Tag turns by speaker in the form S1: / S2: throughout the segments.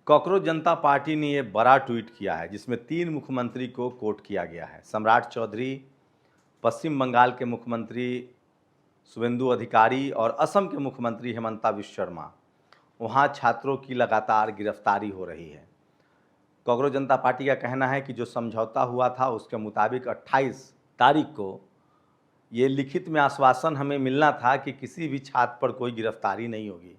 S1: Cockroach जनता party ने ये बड़ा ट्वीट किया है जिसमें 3 मुख्यमंत्री को कोट किया गया है। सम्राट चौधरी, पश्चिम बंगाल के मुख्यमंत्री शुवेंदु अधिकारी और असम के मुख्यमंत्री हेमंता बिश्व शर्मा। वहाँ छात्रों की लगातार गिरफ्तारी हो रही है। कॉकरोच जनता पार्टी का कहना है कि जो समझौता हुआ था उसके मुताबिक 28 तारीख को ये लिखित में आश्वासन हमें मिलना था कि किसी भी छात्र पर कोई गिरफ्तारी नहीं होगी।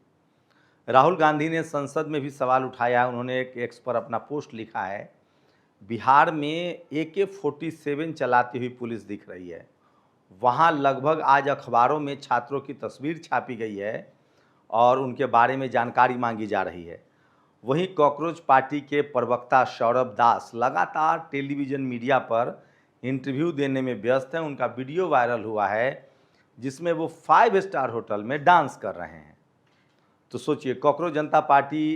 S1: राहुल गांधी ने संसद में भी सवाल उठाया। उन्होंने एक एक्स पर अपना पोस्ट लिखा है, बिहार में AK-47 चलाती हुई पुलिस दिख रही है। वहाँ लगभग आज अखबारों में छात्रों की तस्वीर छापी गई है और उनके बारे में जानकारी मांगी जा रही है। वहीं कॉकरोच पार्टी के प्रवक्ता सौरभ दास लगातार टेलीविज़न मीडिया पर इंटरव्यू देने में व्यस्त हैं। उनका वीडियो वायरल हुआ है जिसमें वो 5 स्टार होटल में डांस कर रहे हैं। तो सोचिए, कॉकरोच जनता पार्टी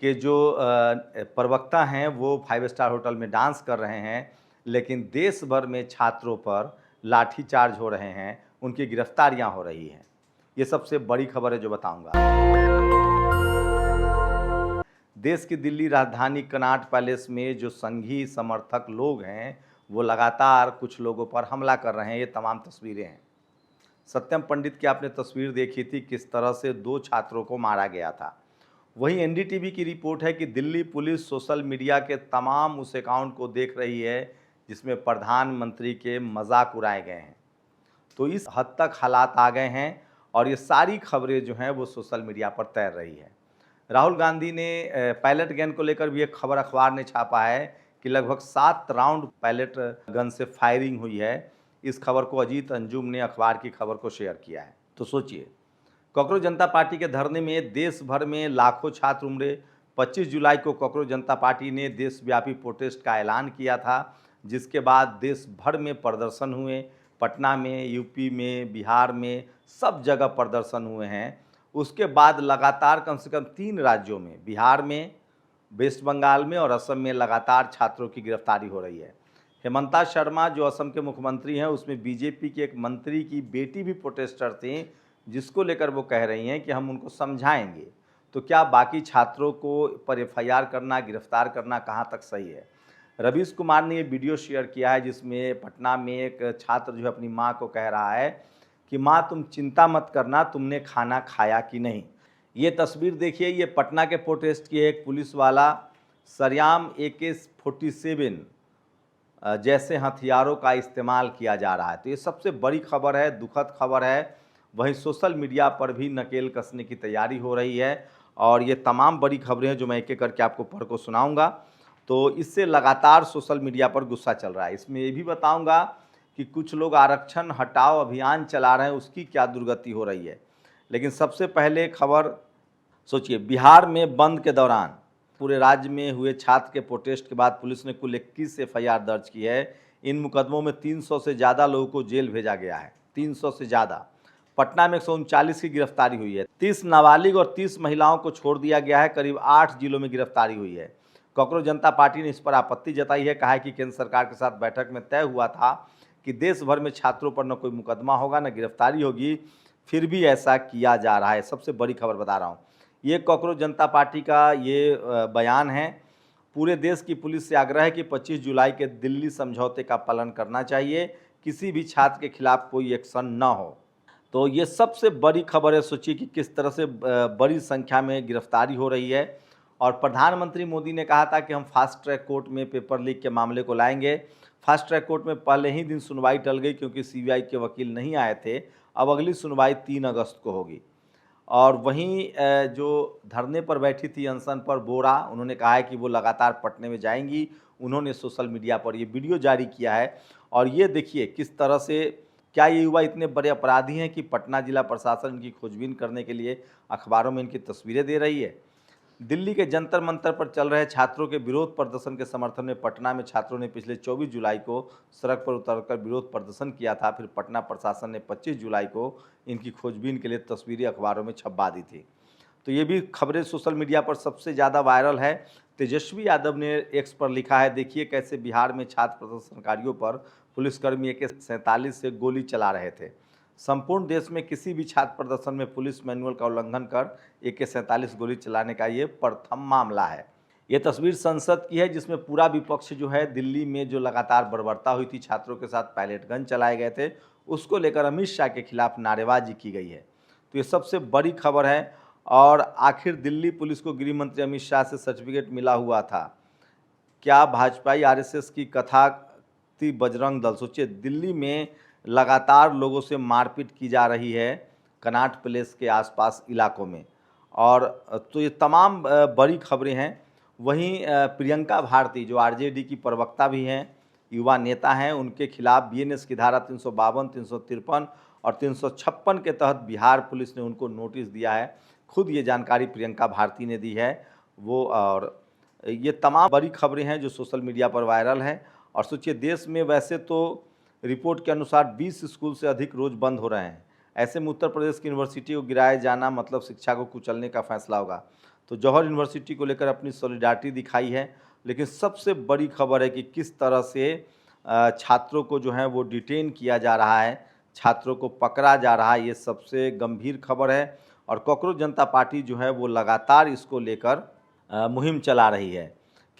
S1: के जो प्रवक्ता हैं वो 5 स्टार होटल में डांस कर रहे हैं, लेकिन देश भर में छात्रों पर लाठीचार्ज हो रहे हैं, उनकी गिरफ्तारियां हो रही हैं। ये सबसे बड़ी खबर है जो बताऊंगा। देश की दिल्ली राजधानी कनॉट पैलेस में जो संघी समर्थक लोग हैं वो लगातार कुछ लोगों पर हमला कर रहे हैं। ये तमाम तस्वीरें हैं। सत्यम पंडित की आपने तस्वीर देखी थी, किस तरह से 2 छात्रों को मारा गया था। वहीं NDTV की रिपोर्ट है कि दिल्ली पुलिस सोशल मीडिया के तमाम उस अकाउंट को देख रही है जिसमें प्रधानमंत्री के मजाक उड़ाए गए हैं। तो इस हद तक हालात आ गए हैं और ये सारी खबरें जो हैं वो सोशल मीडिया पर तैर रही है। राहुल गांधी ने पैलेट गन को लेकर भी एक खबर अखबार ने छापा है कि लगभग 7 राउंड पैलेट गन से फायरिंग हुई है। इस खबर को अजीत अंजुम ने अखबार की खबर को शेयर किया है। तो सोचिए, कॉकरोच जनता पार्टी के धरने में देश भर में लाखों छात्र उमड़े। 25 जुलाई को कॉकरोच जनता पार्टी ने देशव्यापी प्रोटेस्ट का ऐलान किया था, जिसके बाद देश भर में प्रदर्शन हुए। पटना में, यूपी में, बिहार में सब जगह प्रदर्शन हुए हैं। उसके बाद लगातार कम से कम 3 राज्यों में, बिहार में, वेस्ट बंगाल में और असम में लगातार छात्रों की गिरफ्तारी हो रही है। हेमंता शर्मा जो असम के मुख्यमंत्री हैं, उसमें बीजेपी के एक मंत्री की बेटी भी प्रोटेस्टर थी, जिसको लेकर वो कह रही हैं कि हम उनको समझाएंगे। तो क्या बाकी छात्रों को पर FIR करना, गिरफ्तार करना कहाँ तक सही है? रवीश कुमार ने ये वीडियो शेयर किया है जिसमें पटना में एक छात्र जो है अपनी माँ को कह रहा है कि माँ तुम चिंता मत करना, तुमने खाना खाया कि नहीं। ये तस्वीर देखिए, ये पटना के प्रोटेस्ट की एक पुलिस वाला सरेआम AK-47 जैसे हथियारों का इस्तेमाल किया जा रहा है। तो ये सबसे बड़ी खबर है, दुखद खबर है। वहीं सोशल मीडिया पर भी नकेल कसने की तैयारी हो रही है और ये तमाम बड़ी खबरें हैं जो मैं एक-एक करके आपको पढ़ को सुनाऊंगा। तो इससे लगातार सोशल मीडिया पर गुस्सा चल रहा है। इसमें ये भी बताऊंगा कि कुछ लोग आरक्षण हटाओ अभियान चला रहे हैं, उसकी क्या दुर्गति हो रही है। लेकिन सबसे पहले खबर सोचिए, बिहार में बंद के दौरान पूरे राज्य में हुए छात्र के प्रोटेस्ट के बाद पुलिस ने कुल 21 FIR दर्ज की है। इन मुकदमों में 300 से ज़्यादा लोगों को जेल भेजा गया है, 300 से ज़्यादा। पटना में 139 की गिरफ्तारी हुई है। 30 नाबालिग और 30 महिलाओं को छोड़ दिया गया है। करीब 8 जिलों में गिरफ्तारी हुई है। कॉकरोच जनता पार्टी ने इस पर आपत्ति जताई है। कहा है कि केंद्र सरकार के साथ बैठक में तय हुआ था कि देश भर में छात्रों पर न कोई मुकदमा होगा, न गिरफ्तारी होगी, फिर भी ऐसा किया जा रहा है। सबसे बड़ी खबर बता रहा हूँ, ये कॉकरोच जनता पार्टी का ये बयान है। पूरे देश की पुलिस से आग्रह है कि 25 जुलाई के दिल्ली समझौते का पालन करना चाहिए, किसी भी छात्र के खिलाफ कोई एक्शन न हो। तो ये सबसे बड़ी खबर है। सोचिए कि किस तरह से बड़ी संख्या में गिरफ्तारी हो रही है। और प्रधानमंत्री मोदी ने कहा था कि हम फास्ट ट्रैक कोर्ट में पेपर लीक के मामले को लाएंगे। फास्ट ट्रैक कोर्ट में पहले ही दिन सुनवाई टल गई क्योंकि CBI के वकील नहीं आए थे। अब अगली सुनवाई 3 अगस्त को होगी। और वहीं जो धरने पर बैठी थी अनशन पर बोरा, उन्होंने कहा है कि वो लगातार पटने में जाएंगी। उन्होंने सोशल मीडिया पर ये वीडियो जारी किया है। और ये देखिए किस तरह से, क्या ये युवा इतने बड़े अपराधी हैं कि पटना जिला प्रशासन इनकी खोजबीन करने के लिए अखबारों में इनकी तस्वीरें दे रही है। दिल्ली के जंतर मंतर पर चल रहे छात्रों के विरोध प्रदर्शन के समर्थन में पटना में छात्रों ने पिछले 24 जुलाई को सड़क पर उतरकर विरोध प्रदर्शन किया था। फिर पटना प्रशासन ने 25 जुलाई को इनकी खोजबीन के लिए तस्वीरें अखबारों में छपवा दी थी। तो ये भी खबरें सोशल मीडिया पर सबसे ज़्यादा वायरल है। तेजस्वी यादव ने एक्स पर लिखा है, देखिए कैसे बिहार में छात्र प्रदर्शनकारियों पर पुलिसकर्मी AK-47 से गोली चला रहे थे। संपूर्ण देश में किसी भी छात्र प्रदर्शन में पुलिस मैनुअल का उल्लंघन कर AK-47 गोली चलाने का ये प्रथम मामला है। ये तस्वीर संसद की है, जिसमें पूरा विपक्ष जो है दिल्ली में जो लगातार बर्बरता हुई थी, छात्रों के साथ पैलेट गन चलाए गए थे, उसको लेकर अमित शाह के खिलाफ नारेबाजी की गई है। तो ये सबसे बड़ी खबर है। और आखिर दिल्ली पुलिस को गृह मंत्री अमित शाह से सर्टिफिकेट मिला हुआ था। क्या भाजपाई RSS की कथा थी बजरंग दल? सोचिए, दिल्ली में लगातार लोगों से मारपीट की जा रही है कनॉट प्लेस के आसपास इलाकों में, और तो ये तमाम बड़ी खबरें हैं। वहीं प्रियंका भारती जो RJD की प्रवक्ता भी हैं, युवा नेता हैं, उनके खिलाफ BNS की धारा 352, 353 और 356 के तहत बिहार पुलिस ने उनको नोटिस दिया है। खुद ये जानकारी प्रियंका भारती ने दी है वो। और ये तमाम बड़ी खबरें हैं जो सोशल मीडिया पर वायरल हैं। और सोचिए, देश में वैसे तो रिपोर्ट के अनुसार 20 स्कूल से अधिक रोज़ बंद हो रहे हैं। ऐसे में उत्तर प्रदेश की यूनिवर्सिटी को गिराए जाना मतलब शिक्षा को कुचलने का फैसला होगा। तो जौहर यूनिवर्सिटी को लेकर अपनी सॉलिडारिटी दिखाई है। लेकिन सबसे बड़ी खबर है कि किस तरह से छात्रों को जो है वो डिटेन किया जा रहा है, छात्रों को पकड़ा जा रहा है। ये सबसे गंभीर खबर है। और कॉकरोच जनता पार्टी जो है वो लगातार इसको लेकर मुहिम चला रही है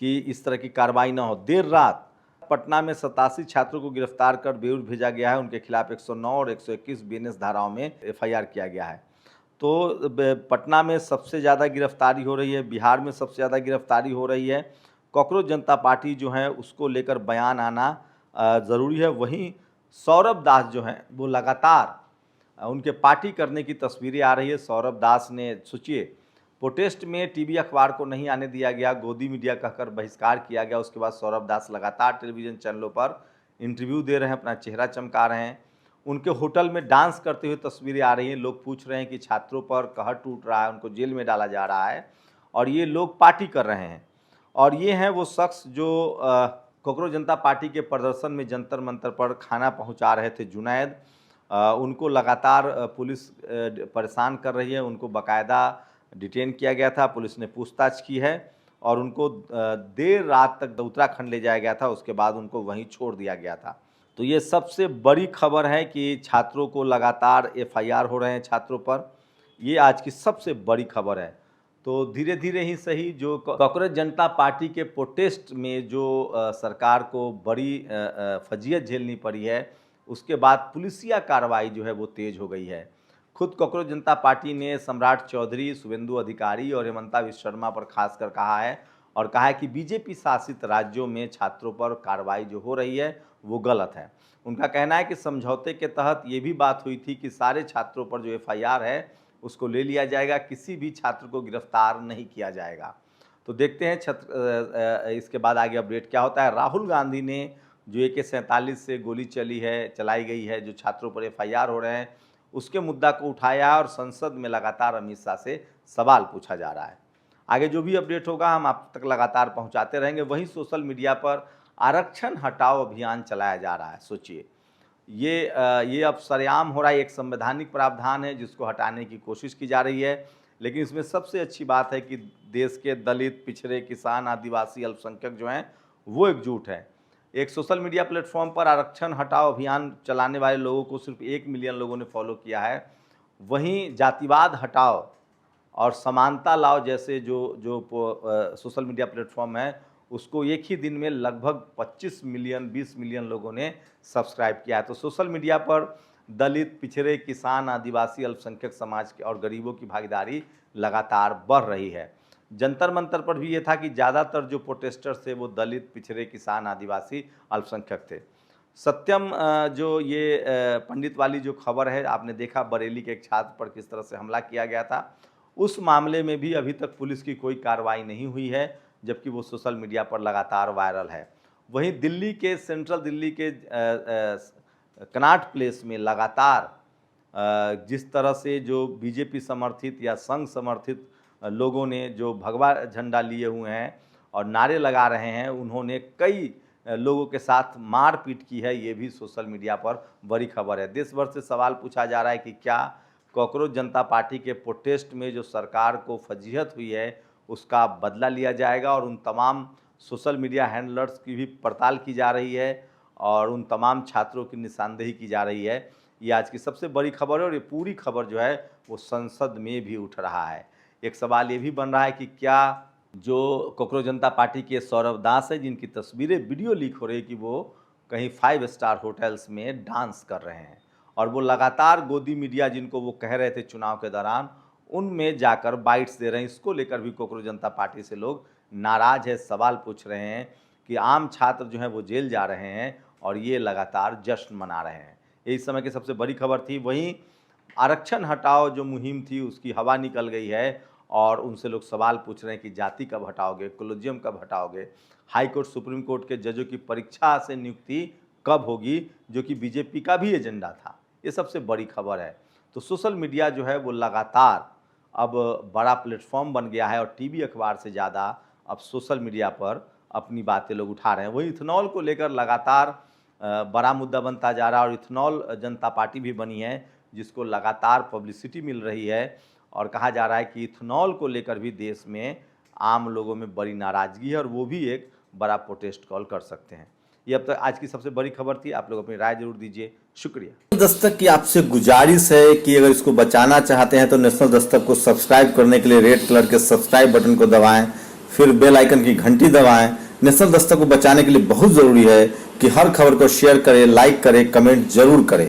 S1: कि इस तरह की कार्रवाई न हो। देर रात पटना में 87 छात्रों को गिरफ्तार कर बेऊर भेजा गया है। उनके खिलाफ 109 और 121 BNS धाराओं में FIR किया गया है। तो पटना में सबसे ज़्यादा गिरफ्तारी हो रही है, बिहार में सबसे ज़्यादा गिरफ्तारी हो रही है। कॉकरोच जनता पार्टी जो है उसको लेकर बयान आना ज़रूरी है। वहीं सौरभ दास जो हैं वो लगातार उनके पार्टी करने की तस्वीरें आ रही है। सौरभ दास ने, सोचिए, प्रोटेस्ट में टीवी अखबार को नहीं आने दिया गया, गोदी मीडिया कहकर बहिष्कार किया गया। उसके बाद सौरभ दास लगातार टेलीविज़न चैनलों पर इंटरव्यू दे रहे हैं, अपना चेहरा चमका रहे हैं। उनके होटल में डांस करते हुए तस्वीरें आ रही हैं। लोग पूछ रहे हैं कि छात्रों पर कहर टूट रहा है, उनको जेल में डाला जा रहा है और ये लोग पार्टी कर रहे हैं। और ये हैं वो शख्स जो कॉकरोच जनता पार्टी के प्रदर्शन में जंतर मंतर पर खाना पहुंचा रहे थे, जुनैद। उनको लगातार पुलिस परेशान कर रही है। उनको बाकायदा डिटेन किया गया था, पुलिस ने पूछताछ की है और उनको देर रात तक उत्तराखंड ले जाया गया था। उसके बाद उनको वहीं छोड़ दिया गया था। तो ये सबसे बड़ी खबर है कि छात्रों को लगातार FIR हो रहे हैं छात्रों पर। ये आज की सबसे बड़ी खबर है। तो धीरे धीरे ही सही, जो कॉकरोच जनता पार्टी के प्रोटेस्ट में जो सरकार को बड़ी फजीयत झेलनी पड़ी है, उसके बाद पुलिसिया कार्रवाई जो है वो तेज़ हो गई है। खुद कॉकरोच जनता पार्टी ने सम्राट चौधरी, शुभेंदु अधिकारी और हेमंता विश्व शर्मा पर खासकर कहा है और कहा है कि BJP शासित राज्यों में छात्रों पर कार्रवाई जो हो रही है वो गलत है। उनका कहना है कि समझौते के तहत ये भी बात हुई थी कि सारे छात्रों पर जो FIR है उसको ले लिया जाएगा, किसी भी छात्र को गिरफ्तार नहीं किया जाएगा। तो देखते हैं इसके बाद आगे अपडेट क्या होता है। राहुल गांधी ने जो AK-47 से गोली चलाई गई है, जो छात्रों पर FIR हो रहे हैं, उसके मुद्दा को उठाया और संसद में लगातार अमित शाह से सवाल पूछा जा रहा है। आगे जो भी अपडेट होगा हम आप तक लगातार पहुंचाते रहेंगे। वहीं सोशल मीडिया पर आरक्षण हटाओ अभियान चलाया जा रहा है। सोचिए, ये अब सरेआम हो रहा है। एक संवैधानिक प्रावधान है जिसको हटाने की कोशिश की जा रही है। लेकिन इसमें सबसे अच्छी बात है कि देश के दलित, पिछड़े, किसान, आदिवासी, अल्पसंख्यक जो हैं वो एकजुट हैं। एक सोशल मीडिया प्लेटफॉर्म पर आरक्षण हटाओ अभियान चलाने वाले लोगों को सिर्फ 1 मिलियन लोगों ने फॉलो किया है। वहीं जातिवाद हटाओ और समानता लाओ जैसे जो सोशल मीडिया प्लेटफॉर्म है, उसको एक ही दिन में लगभग 25 मिलियन 20 मिलियन लोगों ने सब्सक्राइब किया है। तो सोशल मीडिया पर दलित, पिछड़े, किसान, आदिवासी, अल्पसंख्यक समाज के और गरीबों की भागीदारी लगातार बढ़ रही है। जंतर मंतर पर भी ये था कि ज़्यादातर जो प्रोटेस्टर्स थे वो दलित, पिछड़े, किसान, आदिवासी, अल्पसंख्यक थे। सत्यम जो ये पंडित वाली जो खबर है, आपने देखा बरेली के एक छात्र पर किस तरह से हमला किया गया था, उस मामले में भी अभी तक पुलिस की कोई कार्रवाई नहीं हुई है, जबकि वो सोशल मीडिया पर लगातार वायरल है। वहीं दिल्ली के सेंट्रल दिल्ली के कनॉट प्लेस में लगातार जिस तरह से जो BJP समर्थित या संघ समर्थित लोगों ने जो भगवा झंडा लिए हुए हैं और नारे लगा रहे हैं, उन्होंने कई लोगों के साथ मारपीट की है। ये भी सोशल मीडिया पर बड़ी खबर है। देश भर से सवाल पूछा जा रहा है कि क्या कॉकरोच जनता पार्टी के प्रोटेस्ट में जो सरकार को फजीहत हुई है उसका बदला लिया जाएगा। और उन तमाम सोशल मीडिया हैंडलर्स की भी पड़ताल की जा रही है और उन तमाम छात्रों की निशानदेही की जा रही है। ये आज की सबसे बड़ी खबर है और ये पूरी खबर जो है वो संसद में भी उठ रहा है। एक सवाल ये भी बन रहा है कि क्या जो कोकरोच जनता पार्टी के सौरभ दास है, जिनकी तस्वीरें वीडियो लीक हो रही है कि वो कहीं 5 स्टार होटल्स में डांस कर रहे हैं और वो लगातार गोदी मीडिया जिनको वो कह रहे थे चुनाव के दौरान, उनमें जाकर बाइट्स दे रहे हैं। इसको लेकर भी कोकरोच जनता पार्टी से लोग नाराज है, सवाल पूछ रहे हैं कि आम छात्र जो हैं वो जेल जा रहे हैं और ये लगातार जश्न मना रहे हैं। ये इस समय की सबसे बड़ी खबर थी। वहीं आरक्षण हटाओ जो मुहिम थी उसकी हवा निकल गई है और उनसे लोग सवाल पूछ रहे हैं कि जाति कब हटाओगे, कॉलेजियम कब हटाओगे, हाई कोर्ट सुप्रीम कोर्ट के जजों की परीक्षा से नियुक्ति कब होगी, जो कि बीजेपी का भी एजेंडा था। ये सबसे बड़ी खबर है। तो सोशल मीडिया जो है वो लगातार अब बड़ा प्लेटफॉर्म बन गया है और टीवी अखबार से ज़्यादा अब सोशल मीडिया पर अपनी बातें लोग उठा रहे हैं। वही इथेनॉल को लेकर लगातार बड़ा मुद्दा बनता जा रहा है और इथेनॉल जनता पार्टी भी बनी है जिसको लगातार पब्लिसिटी मिल रही है और कहा जा रहा है कि इथेनॉल को लेकर भी देश में आम लोगों में बड़ी नाराज़गी है और वो भी एक बड़ा प्रोटेस्ट कॉल कर सकते हैं। ये अब तक आज की सबसे बड़ी खबर थी। आप लोग अपनी राय जरूर दीजिए। शुक्रिया।
S2: दस्तक की आपसे गुजारिश है कि अगर इसको बचाना चाहते हैं तो नेशनल दस्तक को सब्सक्राइब करने के लिए रेड कलर के सब्सक्राइब बटन को दबाएं, फिर बेल आइकन की घंटी दबाएं। नेशनल दस्तक को बचाने के लिए बहुत जरूरी है कि हर खबर को शेयर करें, लाइक करें, कमेंट जरूर करें।